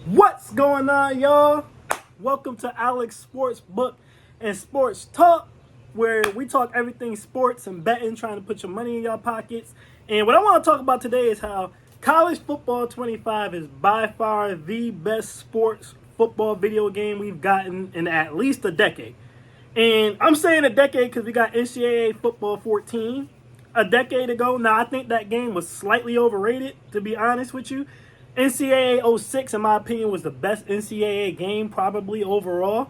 What's going on, y'all? Welcome to Alex Sports Book and Sports Talk, where we talk everything sports and betting, trying to put your money in your pockets. And what I want to talk about today is how College Football 25 is by far the best sports football video game we've gotten in at least a decade. And I'm saying a decade because we got NCAA Football 14 a decade ago. Now, I think that game was slightly overrated, to be honest with you. NCAA 06, in my opinion, was the best NCAA game probably overall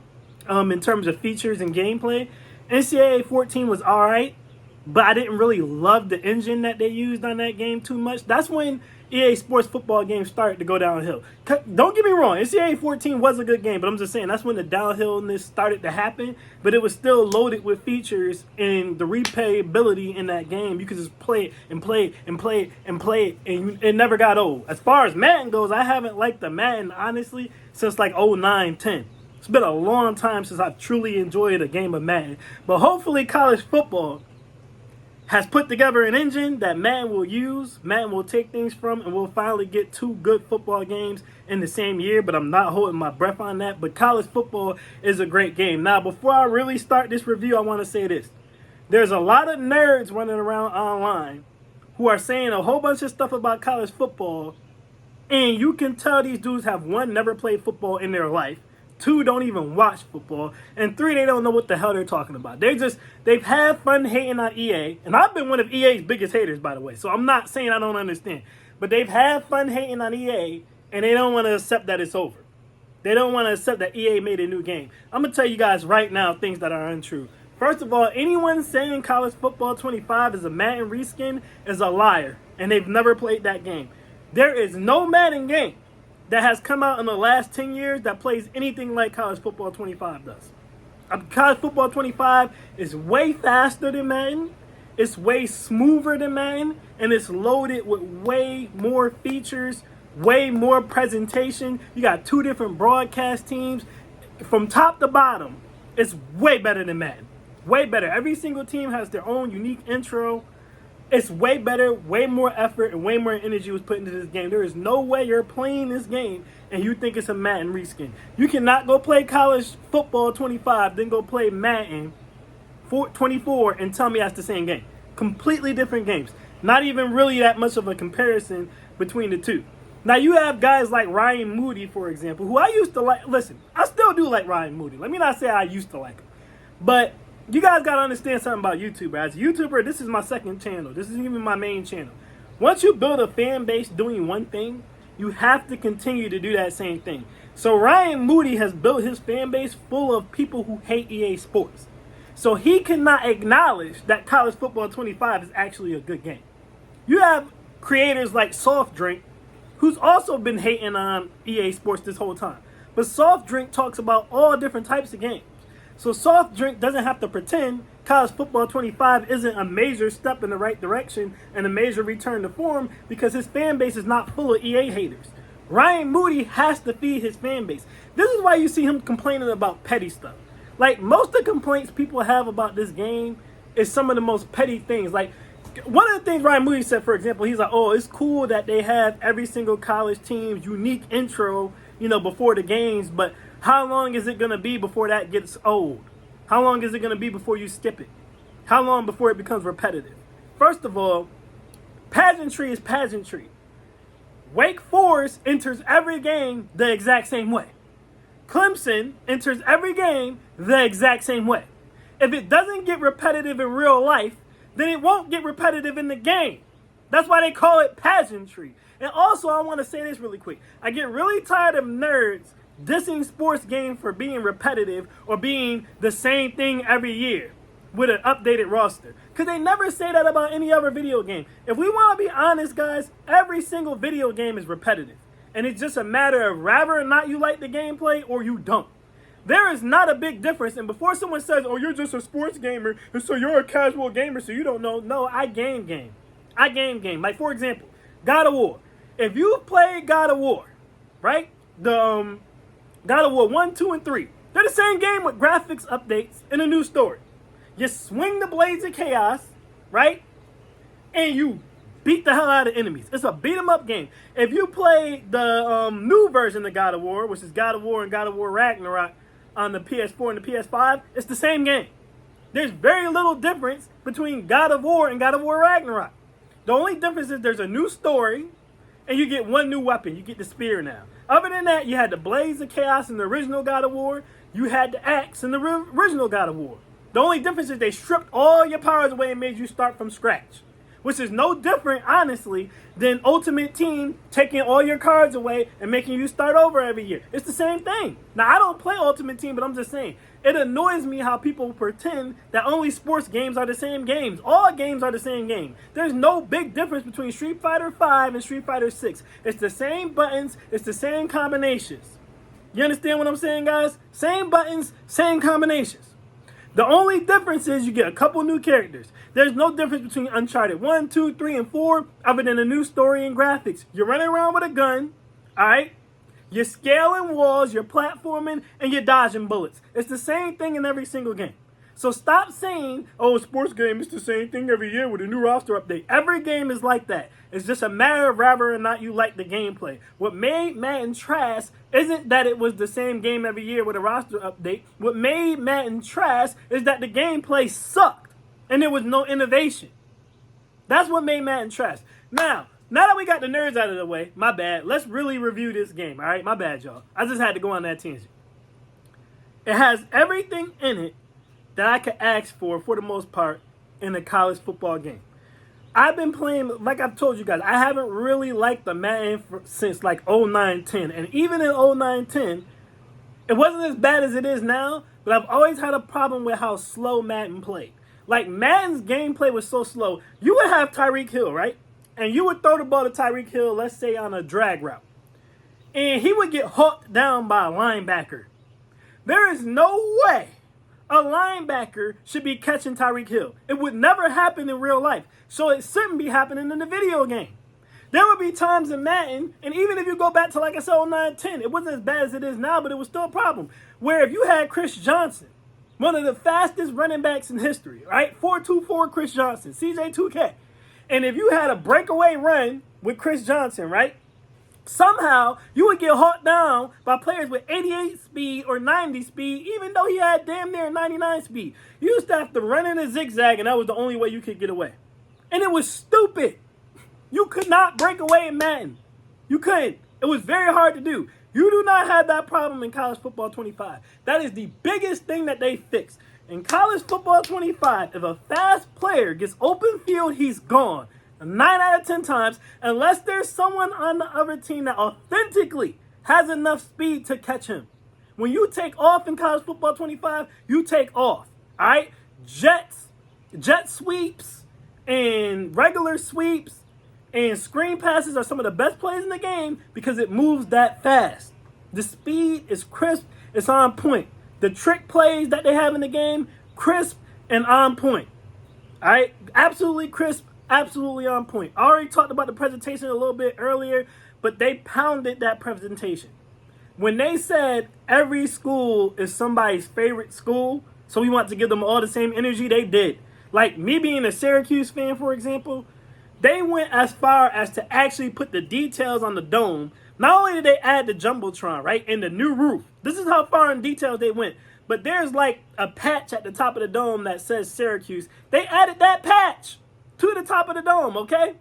in terms of features and gameplay. NCAA 14 was all right, but I didn't really love the engine that they used on that game too much. That's when EA Sports football games started to go downhill. Don't get me wrong, NCAA 14 was a good game, but I'm just saying that's when the downhillness started to happen. But it was still loaded with features, and the replayability in that game, you could just play it and play it and play it and play it, and it never got old. As far as Madden goes, I haven't liked the Madden, honestly, since like 09, 10. It's been a long time since I've truly enjoyed a game of Madden. But hopefully college football has put together an engine that Madden will use, Madden will take things from, and we'll finally get two good football games in the same year. But I'm not holding my breath on that. But college football is a great game. Now, before I really start this review, I want to say this. There's a lot of nerds running around online who are saying a whole bunch of stuff about college football, and you can tell these dudes have, one, never played football in their life, two, don't even watch football, and three, they don't know what the hell they're talking about. They've had fun hating on EA, and I've been one of EA's biggest haters, by the way, so I'm not saying I don't understand, but they've had fun hating on EA, and they don't want to accept that it's over. They don't want to accept that EA made a new game. I'm going to tell you guys right now things that are untrue. First of all, anyone saying College Football 25 is a Madden reskin is a liar, and they've never played that game. There is no Madden game that has come out in the last 10 years that plays anything like College Football 25 does. College Football 25 is way faster than Madden, it's way smoother than Madden, and it's loaded with way more features, way more presentation. You got two different broadcast teams. From top to bottom, it's way better than Madden. Way better. Every single team has their own unique intro. It's way better, way more effort, and way more energy was put into this game. There is no way you're playing this game and you think it's a Madden reskin. You cannot go play College Football 25, then go play Madden 24 and tell me that's the same game. Completely different games. Not even really that much of a comparison between the two. Now, you have guys like Ryan Moody, for example, who I used to like. Listen, I still do like Ryan Moody. Let me not say I used to like him. But you guys got to understand something about YouTuber. As a YouTuber, this is my second channel. This isn't even my main channel. Once you build a fan base doing one thing, you have to continue to do that same thing. So Ryan Moody has built his fan base full of people who hate EA Sports. So he cannot acknowledge that College Football 25 is actually a good game. You have creators like Soft Drink, who's also been hating on EA Sports this whole time. But Soft Drink talks about all different types of games. So Soft Drink doesn't have to pretend College Football 25 isn't a major step in the right direction and a major return to form, because his fan base is not full of EA haters. Ryan Moody has to feed his fan base. This is why you see him complaining about petty stuff. Like, most of the complaints people have about this game is some of the most petty things. Like, one of the things Ryan Moody said, for example, he's like, oh, it's cool that they have every single college team's unique intro, before the games, but how long is it going to be before that gets old? How long is it going to be before you skip it? How long before it becomes repetitive? First of all, pageantry is pageantry. Wake Forest enters every game the exact same way. Clemson enters every game the exact same way. If it doesn't get repetitive in real life, then it won't get repetitive in the game. That's why they call it pageantry. And also, I want to say this really quick. I get really tired of nerds dissing sports games for being repetitive or being the same thing every year with an updated roster. Because they never say that about any other video game. If we want to be honest, guys, every single video game is repetitive. And it's just a matter of whether or not you like the gameplay or you don't. There is not a big difference. And before someone says, oh, you're just a sports gamer, and so you're a casual gamer, so you don't know. No, I game. I game. Like, for example, God of War. If you play God of War, right? The God of War 1, 2, and 3. They're the same game with graphics updates and a new story. You swing the blades of chaos, right? And you beat the hell out of enemies. It's a beat 'em up game. If you play the new version of God of War, which is God of War and God of War Ragnarok on the PS4 and the PS5, it's the same game. There's very little difference between God of War and God of War Ragnarok. The only difference is there's a new story, and you get one new weapon. You get the spear now. Other than that, you had the Blaze of Chaos in the original God of War. You had the axe in the original God of War. The only difference is they stripped all your powers away and made you start from scratch. Which is no different, honestly, than Ultimate Team taking all your cards away and making you start over every year. It's the same thing. Now, I don't play Ultimate Team, but I'm just saying. It annoys me how people pretend that only sports games are the same games. All games are the same game. There's no big difference between Street Fighter V and Street Fighter VI. It's the same buttons. It's the same combinations. You understand what I'm saying, guys? Same buttons, same combinations. The only difference is you get a couple new characters. There's no difference between Uncharted 1, 2, 3, and 4 other than a new story and graphics. You're running around with a gun, all right? You're scaling walls, you're platforming, and you're dodging bullets. It's the same thing in every single game. So stop saying, oh, a sports game is the same thing every year with a new roster update. Every game is like that. It's just a matter of whether or not you like the gameplay. What made Madden trash isn't that it was the same game every year with a roster update. What made Madden trash is that the gameplay sucked and there was no innovation. That's what made Madden trash. Now that we got the nerds out of the way, my bad. Let's really review this game, all right? My bad, y'all. I just had to go on that tangent. It has everything in it that I could ask for the most part, in a college football game. I've been playing, like I've told you guys, I haven't really liked the Madden since like 09-10. And even in 09-10, it wasn't as bad as it is now, but I've always had a problem with how slow Madden played. Like, Madden's gameplay was so slow. You would have Tyreek Hill, right? And you would throw the ball to Tyreek Hill, let's say on a drag route. And he would get hawked down by a linebacker. There is no way a linebacker should be catching Tyreek Hill. It would never happen in real life. So it shouldn't be happening in the video game. There would be times in Madden, and even if you go back to, like I said, 09-10, it wasn't as bad as it is now, but it was still a problem. Where if you had Chris Johnson, one of the fastest running backs in history, right? 4.24 Chris Johnson, CJ2K. And if you had a breakaway run with Chris Johnson, right? Somehow, you would get hawked down by players with 88 speed or 90 speed, even though he had damn near 99 speed. You used to have to run in a zigzag, and that was the only way you could get away. And it was stupid. You could not break away in Madden. You couldn't. It was very hard to do. You do not have that problem in College Football 25. That is the biggest thing that they fixed. In College Football 25, if a fast player gets open field, he's gone. 9 out of 10 times, unless there's someone on the other team that authentically has enough speed to catch him. When you take off in College Football 25, you take off. All right? Jet sweeps and regular sweeps and screen passes are some of the best plays in the game because it moves that fast. The speed is crisp. It's on point. The trick plays that they have in the game, crisp and on point. All right? Absolutely crisp. Absolutely on point. I already talked about the presentation a little bit earlier, but they pounded that presentation. When they said every school is somebody's favorite school, so we want to give them all the same energy, they did. Like me being a Syracuse fan, for example, they went as far as to actually put the details on the dome. Not only did they add the Jumbotron, right, and the new roof. This is how far in detail they went. But there's like a patch at the top of the dome that says Syracuse. They added that patch to the top of the dome, okay?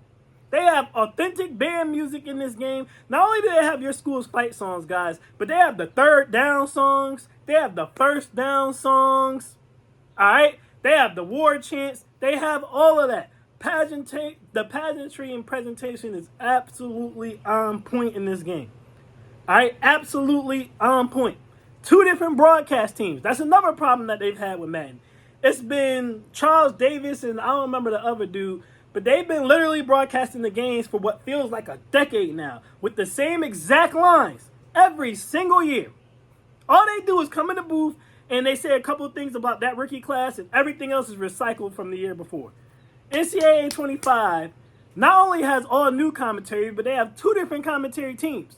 They have authentic band music in this game. Not only do they have your school's fight songs, guys, but they have the third down songs. They have the first down songs. All right? They have the war chants. They have all of that. The pageantry and presentation is absolutely on point in this game. All right? Absolutely on point. 2 different broadcast teams. That's another problem that they've had with Madden. It's been Charles Davis and I don't remember the other dude, but they've been literally broadcasting the games for what feels like a decade now with the same exact lines every single year. All they do is come in the booth and they say a couple of things about that rookie class and everything else is recycled from the year before. NCAA 25 not only has all new commentary, but they have 2 different commentary teams.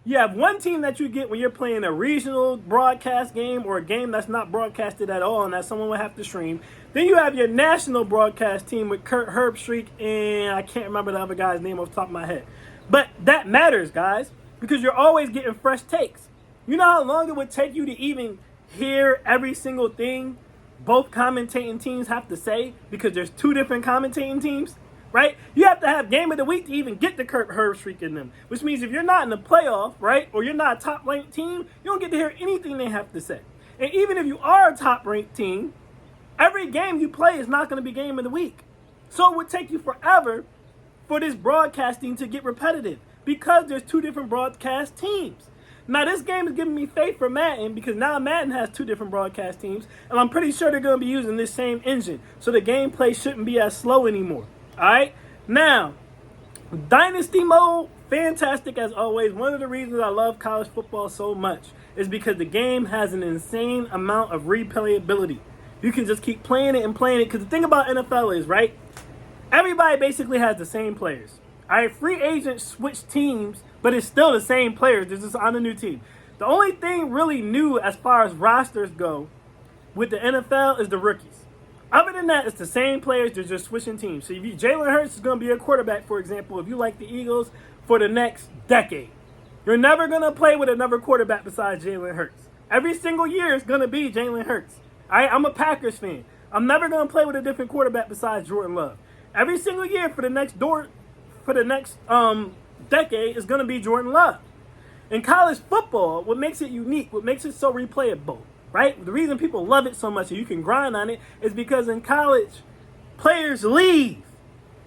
You have one team that you get when you're playing a regional broadcast game or a game that's not broadcasted at all and that someone would have to stream. Then you have your national broadcast team with Kurt Herbstreit and I can't remember the other guy's name off the top of my head. But that matters, guys, because you're always getting fresh takes. You know how long it would take you to even hear every single thing both commentating teams have to say because there's two different commentating teams? Right? You have to have game of the week to even get the Kurt Herbstreit in them, which means if you're not in the playoff, right, or you're not a top-ranked team, you don't get to hear anything they have to say. And even if you are a top-ranked team, every game you play is not going to be game of the week. So it would take you forever for this broadcasting to get repetitive because there's two different broadcast teams. Now, this game is giving me faith for Madden because now Madden has two different broadcast teams, and I'm pretty sure they're going to be using this same engine, so the gameplay shouldn't be as slow anymore. All right, now, Dynasty mode, fantastic as always. One of the reasons I love college football so much is because the game has an insane amount of replayability. You can just keep playing it and playing it. Because the thing about NFL is, right, everybody basically has the same players. All right, free agents switch teams, but it's still the same players. They're just on a new team. The only thing really new as far as rosters go with the NFL is the rookies. Other than that, it's the same players. They're just switching teams. So if Jalen Hurts is going to be a quarterback, for example, if you like the Eagles, for the next decade. You're never going to play with another quarterback besides Jalen Hurts. Every single year is going to be Jalen Hurts. All right? I'm a Packers fan. I'm never going to play with a different quarterback besides Jordan Love. Every single year for the next decade is going to be Jordan Love. In college football, what makes it unique, what makes it so replayable, right? The reason people love it so much and you can grind on it is because in college, players leave.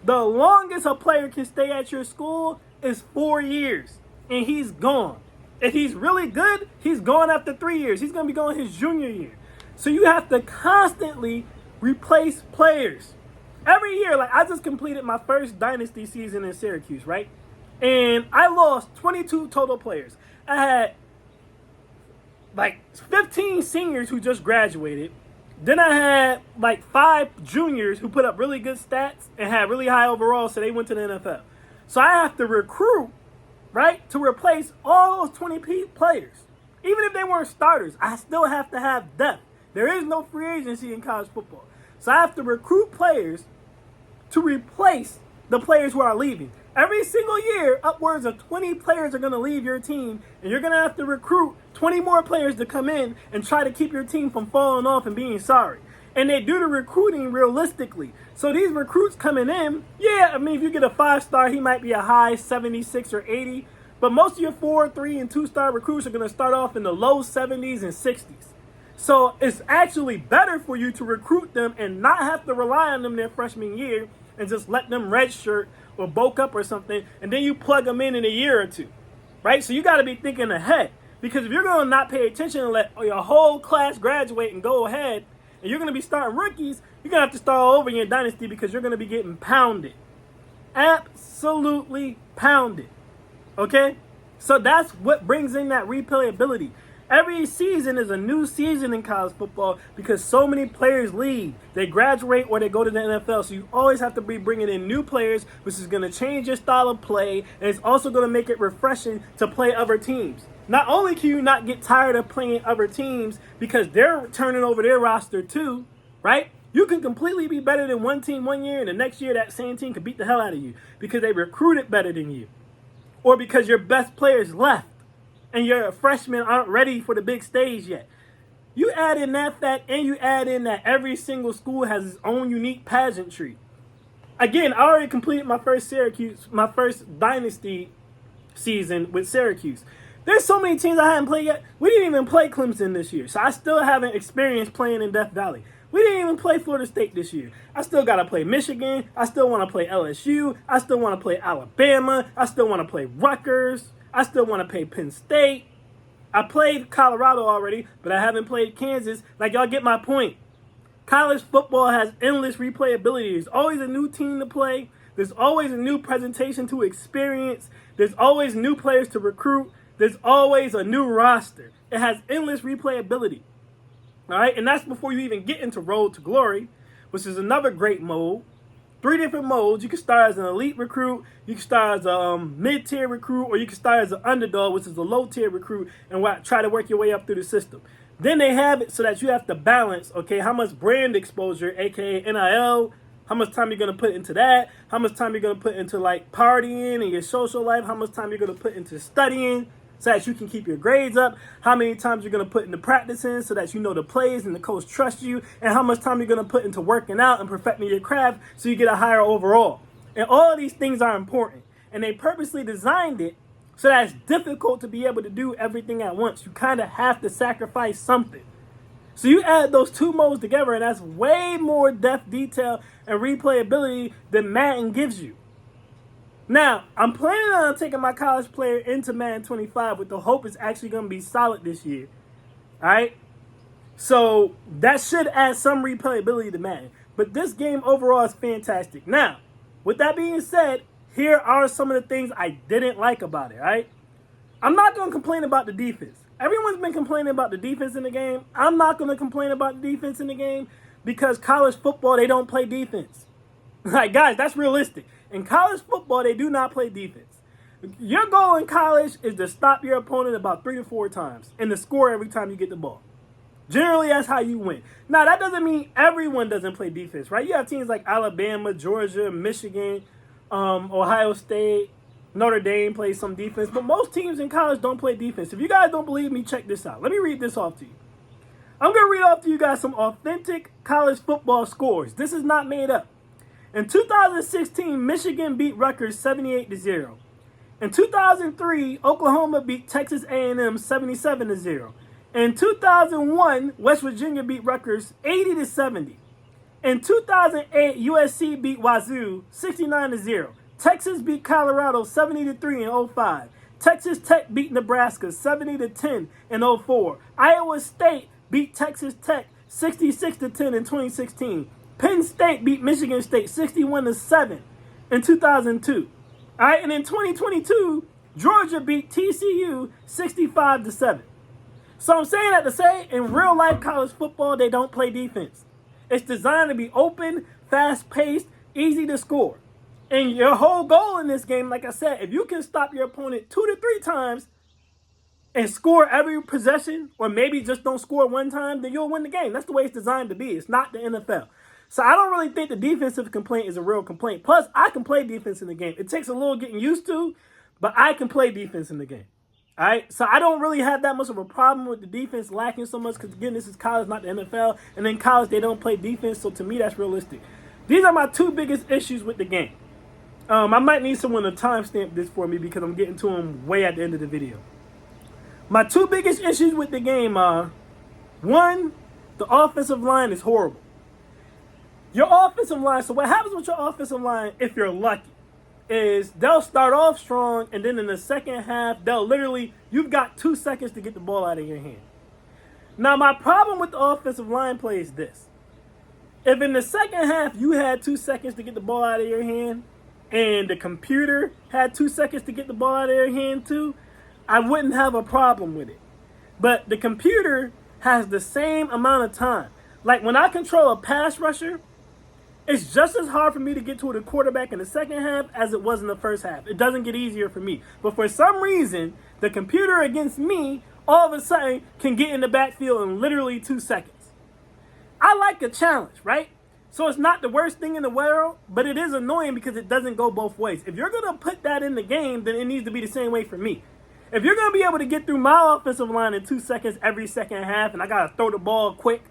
The longest a player can stay at your school is 4 years, and he's gone. If he's really good, he's gone after 3 years. He's going to be gone his junior year. So you have to constantly replace players. Every year, like I just completed my first dynasty season in Syracuse, right? And I lost 22 total players. I had like 15 seniors who just graduated. Then I had like 5 juniors who put up really good stats and had really high overall, so they went to the NFL. So I have to recruit, right, to replace all those 20 players. Even if they weren't starters, I still have to have depth. There is no free agency in college football. So I have to recruit players to replace the players who are leaving. Every single year, upwards of 20 players are going to leave your team, and you're going to have to recruit 20 more players to come in and try to keep your team from falling off and being sorry. And they do the recruiting realistically. So these recruits coming in, yeah, I mean, if you get a 5-star, he might be a high 76 or 80. But most of your 4, 3, and 2-star recruits are going to start off in the low 70s and 60s. So it's actually better for you to recruit them and not have to rely on them their freshman year and just let them redshirt or bulk up or something, and then you plug them in a year or two, right? So you got to be thinking ahead, because if you're going to not pay attention and let your whole class graduate and go ahead, and you're going to be starting rookies, you're going to have to start all over in your dynasty because you're going to be getting pounded. Absolutely pounded, okay? So that's what brings in that replayability. Every season is a new season in college football because so many players leave. They graduate or they go to the NFL. So you always have to be bringing in new players, which is going to change your style of play. And it's also going to make it refreshing to play other teams. Not only can you not get tired of playing other teams because they're turning over their roster too, right? You can completely be better than one team one year, and the next year that same team could beat the hell out of you because they recruited better than you. Or because your best players left and your freshmen aren't ready for the big stage yet. You add in that fact, and you add in that every single school has its own unique pageantry. Again, I already completed my first dynasty season with Syracuse. There's so many teams I haven't played yet. We didn't even play Clemson this year, so I still haven't experienced playing in Death Valley. We didn't even play Florida State this year. I still got to play Michigan. I still want to play LSU. I still want to play Alabama. I still want to play Rutgers. I still want to play Penn State. I played Colorado already, but I haven't played Kansas. Like, y'all get my point. College football has endless replayability. There's always a new team to play. There's always a new presentation to experience. There's always new players to recruit. There's always a new roster. It has endless replayability. All right, and that's before you even get into Road to Glory, which is another great mode three different modes. You can start as an elite recruit, you can start as a mid-tier recruit, or you can start as an underdog, which is a low-tier recruit, and try to work your way up through the system. Then they have it so that you have to balance, okay, how much brand exposure, aka NIL, how much time you're going to put into that, how much time you're going to put into like partying and your social life, how much time you're going to put into studying so that you can keep your grades up, how many times you're going to put into practicing so that you know the plays and the coach trusts you, and how much time you're going to put into working out and perfecting your craft so you get a higher overall. And all of these things are important. And they purposely designed it so that it's difficult to be able to do everything at once. You kind of have to sacrifice something. So you add those two modes together, and that's way more depth, detail, and replayability than Madden gives you. Now, I'm planning on taking my college player into Madden 25 with the hope it's actually going to be solid this year. All right? So that should add some replayability to Madden. But this game overall is fantastic. Now, with that being said, here are some of the things I didn't like about it, all right? I'm not going to complain about the defense. Everyone's been complaining about the defense in the game. I'm not going to complain about the defense in the game because college football, they don't play defense. Like, guys, that's realistic. In college football, they do not play defense. Your goal in college is to stop your opponent about 3 to 4 times and to score every time you get the ball. Generally, that's how you win. Now, that doesn't mean everyone doesn't play defense, right? You have teams like Alabama, Georgia, Michigan, Ohio State, Notre Dame plays some defense, but most teams in college don't play defense. If you guys don't believe me, check this out. Let me read this off to you. I'm going to read off to you guys some authentic college football scores. This is not made up. In 2016, Michigan beat Rutgers 78-0. In 2003, Oklahoma beat Texas A&M 77-0. In 2001, West Virginia beat Rutgers 80-70. In 2008, USC beat Wazoo 69-0. Texas beat Colorado 70-3 in 05. Texas Tech beat Nebraska 70-10 in 04. Iowa State beat Texas Tech 66-10 in 2016. Penn State beat Michigan State 61-7 in 2002. All right, and in 2022, Georgia beat TCU 65-7. So I'm saying that to say, in real life college football, they don't play defense. It's designed to be open, fast-paced, easy to score. And your whole goal in this game, like I said, if you can stop your opponent 2 to 3 times and score every possession, or maybe just don't score one time, then you'll win the game. That's the way it's designed to be. It's not the NFL. So I don't really think the defensive complaint is a real complaint. Plus, I can play defense in the game. It takes a little getting used to, but I can play defense in the game. All right, so I don't really have that much of a problem with the defense lacking so much because, again, this is college, not the NFL. And in college, they don't play defense, so to me, that's realistic. These are my 2 biggest issues with the game. I might need someone to timestamp this for me because I'm getting to them way at the end of the video. My 2 biggest issues with the game are, 1, the offensive line is horrible. Your offensive line, so what happens with your offensive line, if you're lucky, is they'll start off strong, and then in the second half, you've got 2 seconds to get the ball out of your hand. Now, my problem with the offensive line play is this. If in the second half you had 2 seconds to get the ball out of your hand, and the computer had 2 seconds to get the ball out of their hand too, I wouldn't have a problem with it. But the computer has the same amount of time. Like when I control a pass rusher, it's just as hard for me to get to the quarterback in the second half as it was in the first half. It doesn't get easier for me. But for some reason, the computer against me all of a sudden can get in the backfield in literally 2 seconds. I like a challenge, right? So it's not the worst thing in the world, but it is annoying because it doesn't go both ways. If you're going to put that in the game, then it needs to be the same way for me. If you're going to be able to get through my offensive line in 2 seconds every second half and I got to throw the ball quick,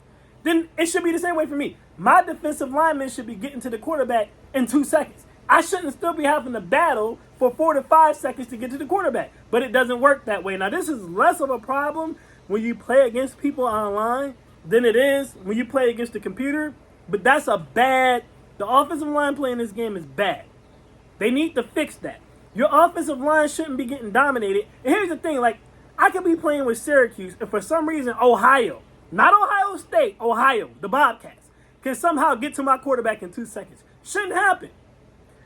then it should be the same way for me. My defensive linemen should be getting to the quarterback in 2 seconds. I shouldn't still be having to battle for 4 to 5 seconds to get to the quarterback. But it doesn't work that way. Now, this is less of a problem when you play against people online than it is when you play against the computer. But that's the offensive line play in this game is bad. They need to fix that. Your offensive line shouldn't be getting dominated. And here's the thing, like, I could be playing with Syracuse, and for some reason, Ohio, not Ohio State, Ohio, the Bobcats, can somehow get to my quarterback in 2 seconds. Shouldn't happen.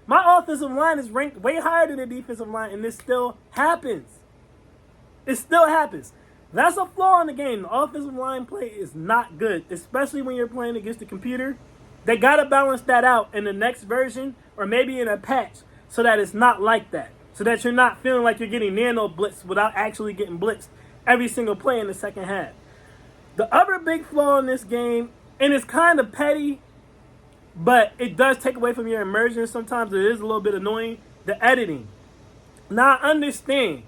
My offensive line is ranked way higher than the defensive line, and this still happens. It still happens. That's a flaw in the game. The offensive line play is not good, especially when you're playing against the computer. They got to balance that out in the next version or maybe in a patch so that it's not like that. So that you're not feeling like you're getting nano blitzed without actually getting blitzed every single play in the second half. The other big flaw in this game, and it's kind of petty, but it does take away from your immersion. Sometimes it is a little bit annoying. The editing. Now I understand.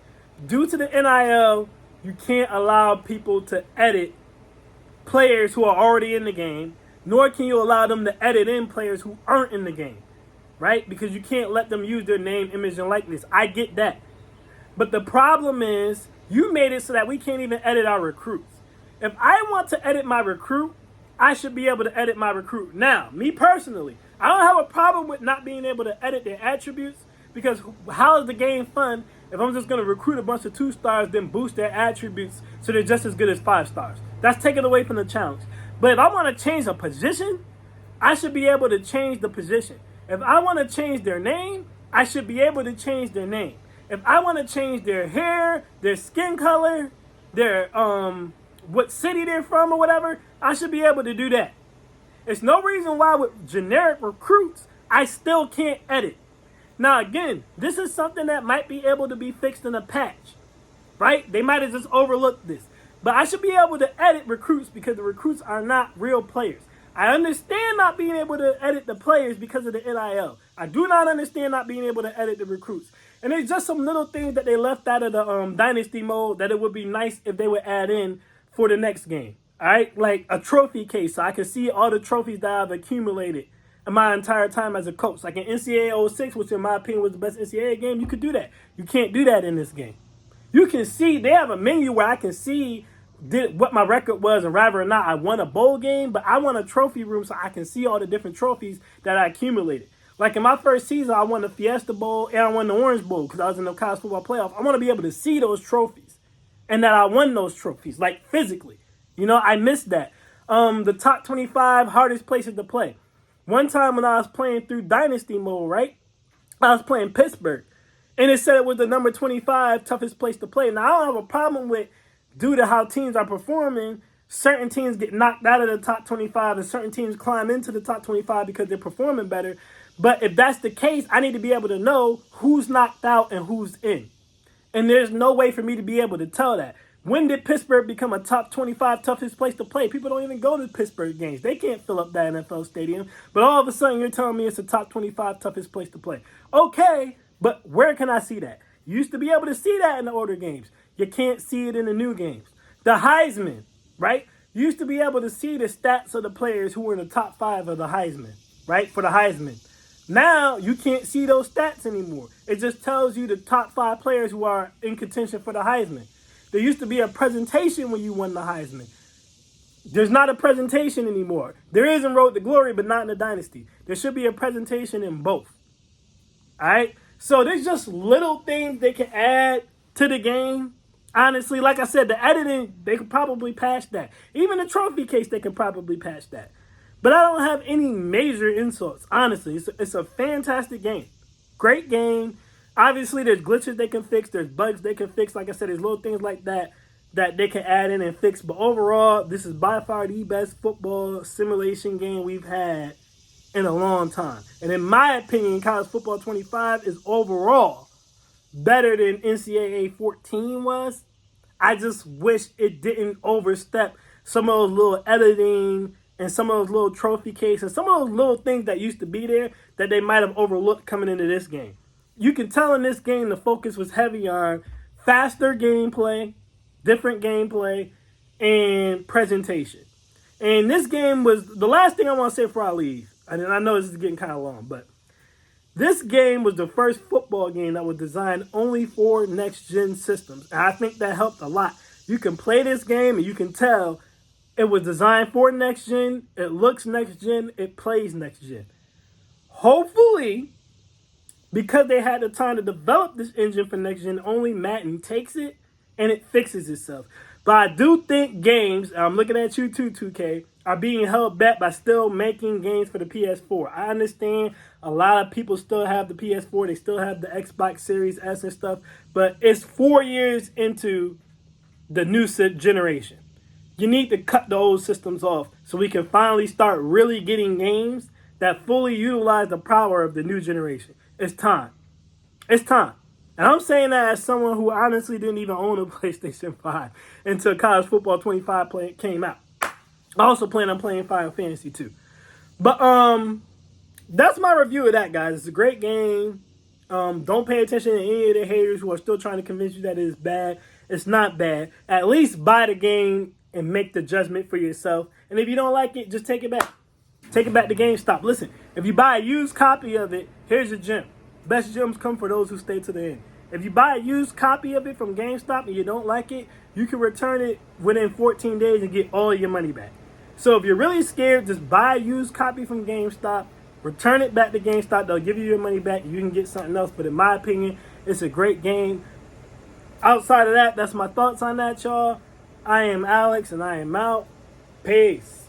Due to the NIL, you can't allow people to edit players who are already in the game, nor can you allow them to edit in players who aren't in the game, right? Because you can't let them use their name, image, and likeness. I get that. But the problem is, you made it so that we can't even edit our recruits. If I want to edit my recruit, I should be able to edit my recruit. Now, me personally, I don't have a problem with not being able to edit their attributes, because how is the game fun if I'm just going to recruit a bunch of 2-stars, then boost their attributes so they're just as good as 5-stars? That's taken away from the challenge. But if I want to change a position, I should be able to change the position. If I want to change their name, I should be able to change their name. If I want to change their hair, their skin color, their what city they're from or whatever, I should be able to do that. There's no reason why with generic recruits, I still can't edit. Now again, this is something that might be able to be fixed in a patch, right? They might have just overlooked this. But I should be able to edit recruits because the recruits are not real players. I understand not being able to edit the players because of the NIL. I do not understand not being able to edit the recruits. And there's just some little things that they left out of the dynasty mode that it would be nice if they would add in for the next game. All right, like a trophy case, so I can see all the trophies that I've accumulated in my entire time as a coach. Like in NCAA 06, which in my opinion was the best NCAA game, you could do that. You can't do that in this game. You can see, they have a menu where I can see what my record was and rather or not I won a bowl game, but I want a trophy room so I can see all the different trophies that I accumulated. Like in my first season, I won the Fiesta Bowl and I won the Orange Bowl because I was in the college football playoff. I want to be able to see those trophies and that I won those trophies, like physically. You know, I missed that. The top 25 hardest places to play. One time when I was playing through Dynasty mode, right? I was playing Pittsburgh. And it said it was the number 25 toughest place to play. Now, I don't have a problem with, due to how teams are performing, certain teams get knocked out of the top 25 and certain teams climb into the top 25 because they're performing better. But if that's the case, I need to be able to know who's knocked out and who's in. And there's no way for me to be able to tell that. When did Pittsburgh become a top 25 toughest place to play? People don't even go to Pittsburgh games. They can't fill up that NFL stadium. But all of a sudden, you're telling me it's a top 25 toughest place to play. Okay, but where can I see that? You used to be able to see that in the older games. You can't see it in the new games. The Heisman, right? You used to be able to see the stats of the players who were in the top 5 of the Heisman, right? For the Heisman. Now, you can't see those stats anymore. It just tells you the top 5 players who are in contention for the Heisman. There used to be a presentation when you won the Heisman. There's not a presentation anymore. There is in Road to Glory, but not in the Dynasty. There should be a presentation in both. All right? So there's just little things they can add to the game. Honestly, like I said, the editing, they could probably patch that. Even the trophy case, they could probably patch that. But I don't have any major insults, honestly. It's a fantastic game. Great game. Obviously, there's glitches they can fix. There's bugs they can fix. Like I said, there's little things like that that they can add in and fix. But overall, this is by far the best football simulation game we've had in a long time. And in my opinion, College Football 25 is overall better than NCAA 14 was. I just wish it didn't overstep some of those little editing and some of those little trophy cases and some of those little things that used to be there that they might have overlooked coming into this game. You can tell in this game the focus was heavy on faster gameplay, different gameplay, and presentation. And this game was the last thing I want to say before I leave. And I know this is getting kind of long, but this game was the first football game that was designed only for next-gen systems. And I think that helped a lot. You can play this game and you can tell it was designed for next-gen, it looks next-gen, it plays next-gen. Hopefully, because they had the time to develop this engine for next-gen, only Madden takes it and it fixes itself. But I do think games, and I'm looking at you too, 2K, are being held back by still making games for the PS4. I understand a lot of people still have the PS4. They still have the Xbox Series S and stuff. But it's 4 years into the new generation. You need to cut the old systems off so we can finally start really getting games that fully utilize the power of the new generation. It's time. It's time. And I'm saying that as someone who honestly didn't even own a PlayStation 5 until College Football 25 came out. I also plan on playing Final Fantasy 2. But that's my review of that, guys. It's a great game. Don't pay attention to any of the haters who are still trying to convince you that it is bad. It's not bad. At least buy the game and make the judgment for yourself. And if you don't like it, just take it back. Take it back to GameStop. Listen, if you buy a used copy of it, here's your gem. Best gems come for those who stay to the end. If you buy a used copy of it from GameStop and you don't like it, you can return it within 14 days and get all your money back. So if you're really scared, just buy a used copy from GameStop, return it back to GameStop. They'll give you your money back. You can get something else. But in my opinion, it's a great game. Outside of that, that's my thoughts on that, y'all. I am Alex, and I am out. Peace.